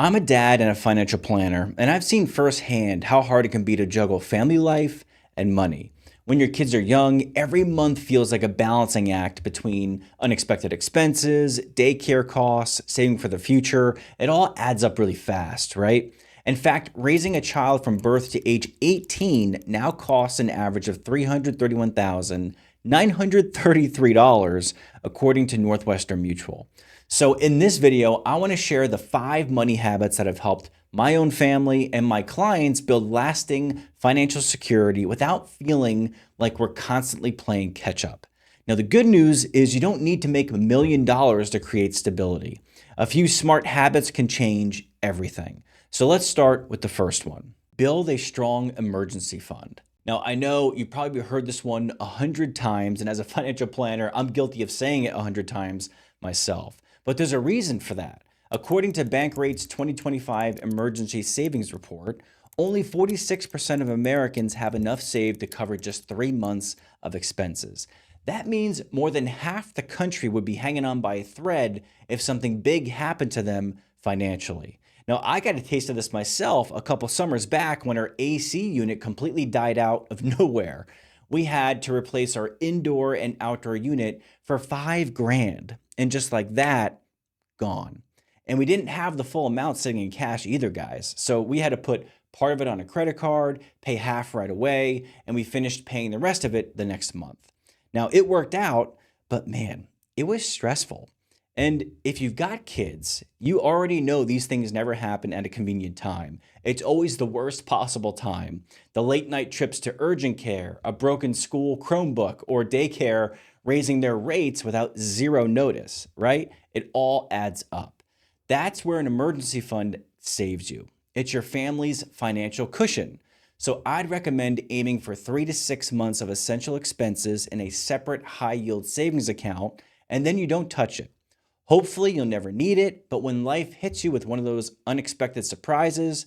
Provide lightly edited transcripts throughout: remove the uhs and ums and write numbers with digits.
I'm a dad and a financial planner, and I've seen firsthand how hard it can be to juggle family life and money. When your kids are young, every month feels like a balancing act between unexpected expenses, daycare costs, saving for the future. It all adds up really fast, right? In fact, raising a child from birth to age 18 now costs an average of $331,933, according to Northwestern Mutual. So in this video, I want to share the 5 money habits that have helped my own family and my clients build lasting financial security without feeling like we're constantly playing catch up. Now, the good news is you don't need to make $1 million to create stability. A few smart habits can change everything. So let's start with the first one. Build a strong emergency fund. Now, I know you probably heard this one 100 times, and as a financial planner, I'm guilty of saying it 100 times myself. But there's a reason for that. According to Bankrate's 2025 Emergency Savings Report, only 46% of Americans have enough saved to cover just 3 months of expenses. That means more than half the country would be hanging on by a thread if something big happened to them financially. Now, I got a taste of this myself a couple summers back when our AC unit completely died out of nowhere. We had to replace our indoor and outdoor unit for $5,000. And just like that, gone. And we didn't have the full amount sitting in cash either, guys. So we had to put part of it on a credit card, pay half right away, and we finished paying the rest of it the next month. Now, it worked out, but man, it was stressful. And if you've got kids, you already know these things never happen at a convenient time. It's always the worst possible time. The late night trips to urgent care, a broken school Chromebook, or daycare raising their rates without zero notice, right? It all adds up. That's where an emergency fund saves you. It's your family's financial cushion. So I'd recommend aiming for 3 to 6 months of essential expenses in a separate high yield savings account, and then you don't touch it. Hopefully you'll never need it, but when life hits you with one of those unexpected surprises,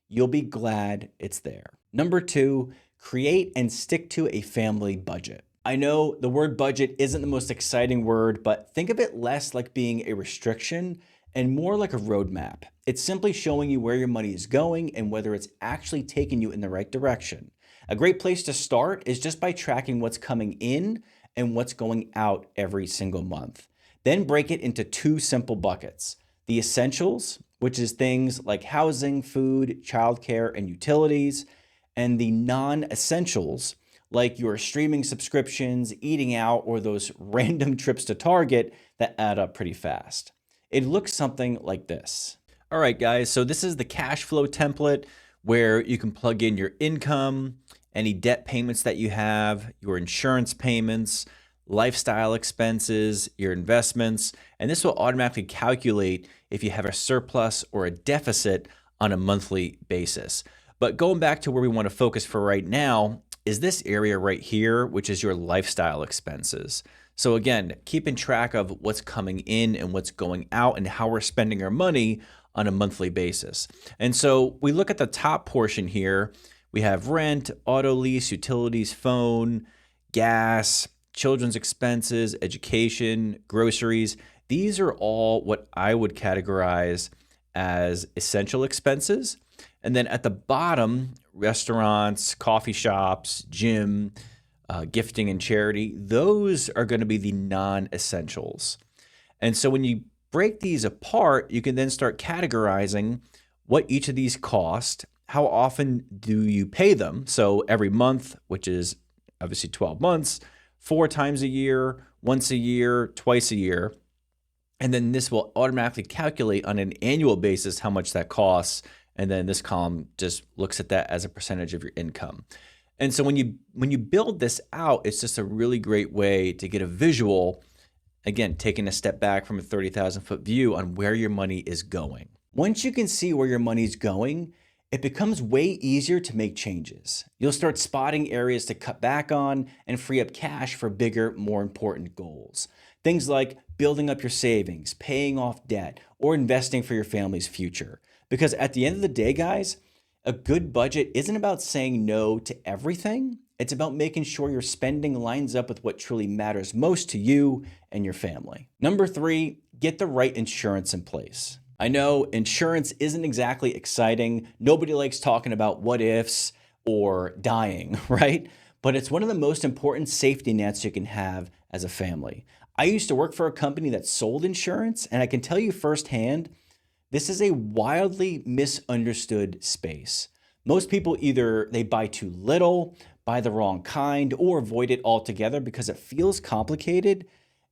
you'll be glad it's there. Number 2, create and stick to a family budget. I know the word budget isn't the most exciting word, but think of it less like being a restriction and more like a roadmap. It's simply showing you where your money is going and whether it's actually taking you in the right direction. A great place to start is just by tracking what's coming in and what's going out every single month. Then break it into 2 simple buckets. The essentials, which is things like housing, food, childcare, and utilities, and the non-essentials, like your streaming subscriptions, eating out, or those random trips to Target that add up pretty fast. It looks something like this. All right, guys, so this is the cash flow template where you can plug in your income, any debt payments that you have, your insurance payments, lifestyle expenses, your investments, and this will automatically calculate if you have a surplus or a deficit on a monthly basis. But going back to where we want to focus for right now is this area right here, which is your lifestyle expenses. So again, keeping track of what's coming in and what's going out and how we're spending our money on a monthly basis. And so we look at the top portion here. We have rent, auto lease, utilities, phone, gas, children's expenses, education, groceries. These are all what I would categorize as essential expenses. And then at the bottom, restaurants, coffee shops, gym, gifting and charity, those are going to be the non-essentials. And so when you break these apart, you can then start categorizing what each of these cost, how often do you pay them? So every month, which is obviously 12 months, 4 times a year, once a year, twice a year. And then this will automatically calculate on an annual basis how much that costs. And then this column just looks at that as a percentage of your income. And so when you build this out, it's just a really great way to get a visual, again, taking a step back from a 30,000-foot view on where your money is going. Once you can see where your money's going, it becomes way easier to make changes. You'll start spotting areas to cut back on and free up cash for bigger, more important goals. Things like building up your savings, paying off debt, or investing for your family's future. Because at the end of the day, guys, a good budget isn't about saying no to everything. It's about making sure your spending lines up with what truly matters most to you and your family. Number 3, get the right insurance in place. I know insurance isn't exactly exciting. Nobody likes talking about what ifs or dying, right? But it's one of the most important safety nets you can have as a family. I used to work for a company that sold insurance, and I can tell you firsthand, this is a wildly misunderstood space. Most people either they buy too little, buy the wrong kind, or avoid it altogether because it feels complicated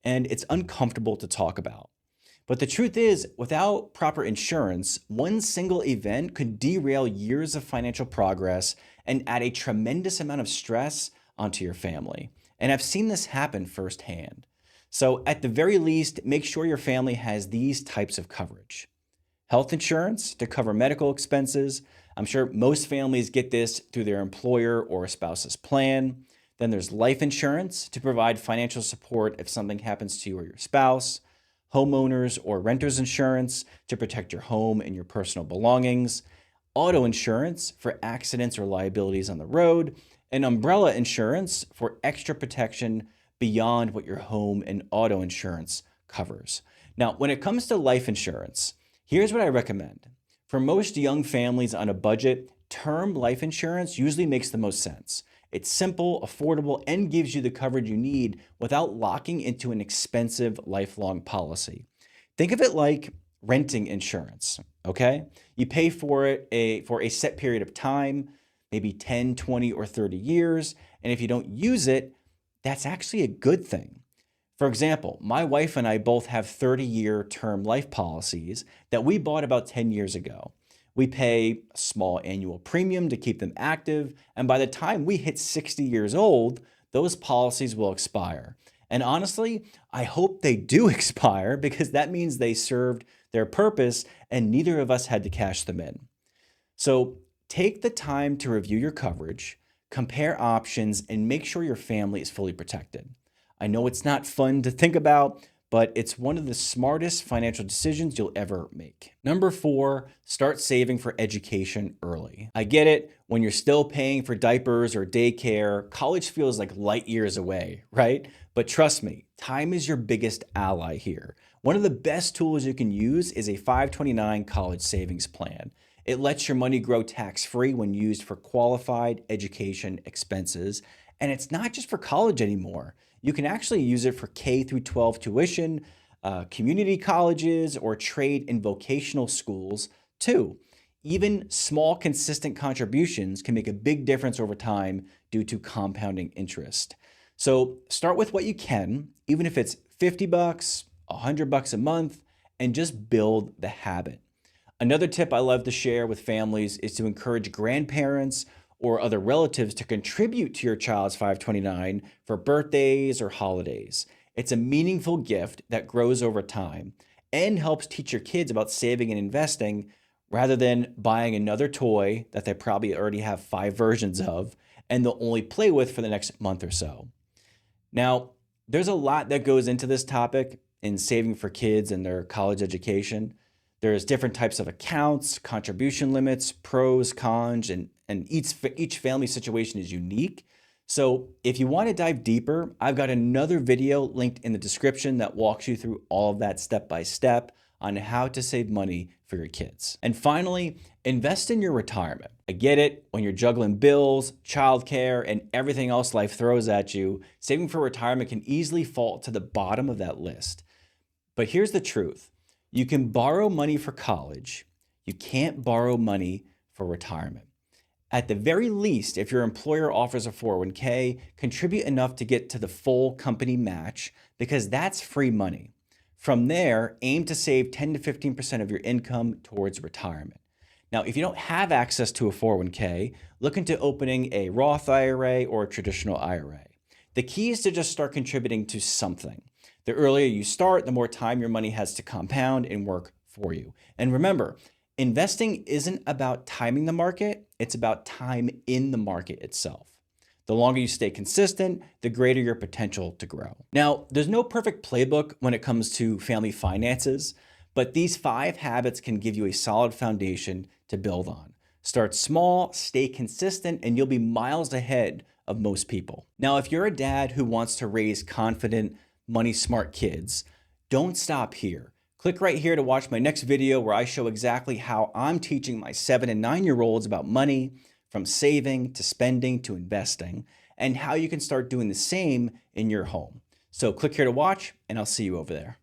and it's uncomfortable to talk about. But the truth is, without proper insurance, one single event could derail years of financial progress and add a tremendous amount of stress onto your family. And I've seen this happen firsthand. So, at the very least, make sure your family has these types of coverage: health insurance to cover medical expenses. I'm sure most families get this through their employer or a spouse's plan. Then there's life insurance to provide financial support if something happens to you or your spouse, homeowners or renters insurance to protect your home and your personal belongings, auto insurance for accidents or liabilities on the road, and umbrella insurance for extra protection beyond what your home and auto insurance covers. Now, when it comes to life insurance, here's what I recommend. For most young families on a budget, term life insurance usually makes the most sense. It's simple, affordable, and gives you the coverage you need without locking into an expensive lifelong policy. Think of it like renting insurance, okay? You pay for it for a set period of time, maybe 10, 20, or 30 years, and if you don't use it, that's actually a good thing. For example, my wife and I both have 30-year term life policies that we bought about 10 years ago. We pay a small annual premium to keep them active, and by the time we hit 60 years old, those policies will expire. And honestly, I hope they do expire because that means they served their purpose and neither of us had to cash them in. So take the time to review your coverage, compare options, and make sure your family is fully protected. I know it's not fun to think about, but it's one of the smartest financial decisions you'll ever make. Number 4, start saving for education early. I get it, when you're still paying for diapers or daycare, college feels like light years away, right? But trust me, time is your biggest ally here. One of the best tools you can use is a 529 college savings plan. It lets your money grow tax-free when used for qualified education expenses. And it's not just for college anymore. You can actually use it for K through 12 tuition, community colleges, or trade and vocational schools too. Even small, consistent contributions can make a big difference over time due to compounding interest. So start with what you can, even if it's 50 bucks, $100 a month, and just build the habit. Another tip I love to share with families is to encourage grandparents or other relatives to contribute to your child's 529 for birthdays or holidays. It's a meaningful gift that grows over time and helps teach your kids about saving and investing rather than buying another toy that they probably already have 5 versions of and they'll only play with for the next month or so. Now, there's a lot that goes into this topic in saving for kids and their college education. There's different types of accounts, contribution limits, pros, cons, and each family situation is unique. So if you want to dive deeper, I've got another video linked in the description that walks you through all of that step by step on how to save money for your kids. And finally, invest in your retirement. I get it, when you're juggling bills, childcare, and everything else life throws at you, saving for retirement can easily fall to the bottom of that list. But here's the truth. You can borrow money for college. You can't borrow money for retirement. At the very least, if your employer offers a 401k, contribute enough to get to the full company match because that's free money. From there, aim to save 10 to 15% of your income towards retirement. Now, if you don't have access to a 401k, look into opening a Roth IRA or a traditional IRA. The key is to just start contributing to something. The earlier you start, the more time your money has to compound and work for you. And remember, investing isn't about timing the market, it's about time in the market itself. The longer you stay consistent, the greater your potential to grow. Now, there's no perfect playbook when it comes to family finances, but these 5 habits can give you a solid foundation to build on. Start small, stay consistent, and you'll be miles ahead of most people. Now, if you're a dad who wants to raise confident, money smart kids, don't stop here. Click right here to watch my next video where I show exactly how I'm teaching my 7 and 9-year-olds about money, from saving to spending to investing, and how you can start doing the same in your home. So click here to watch, and I'll see you over there.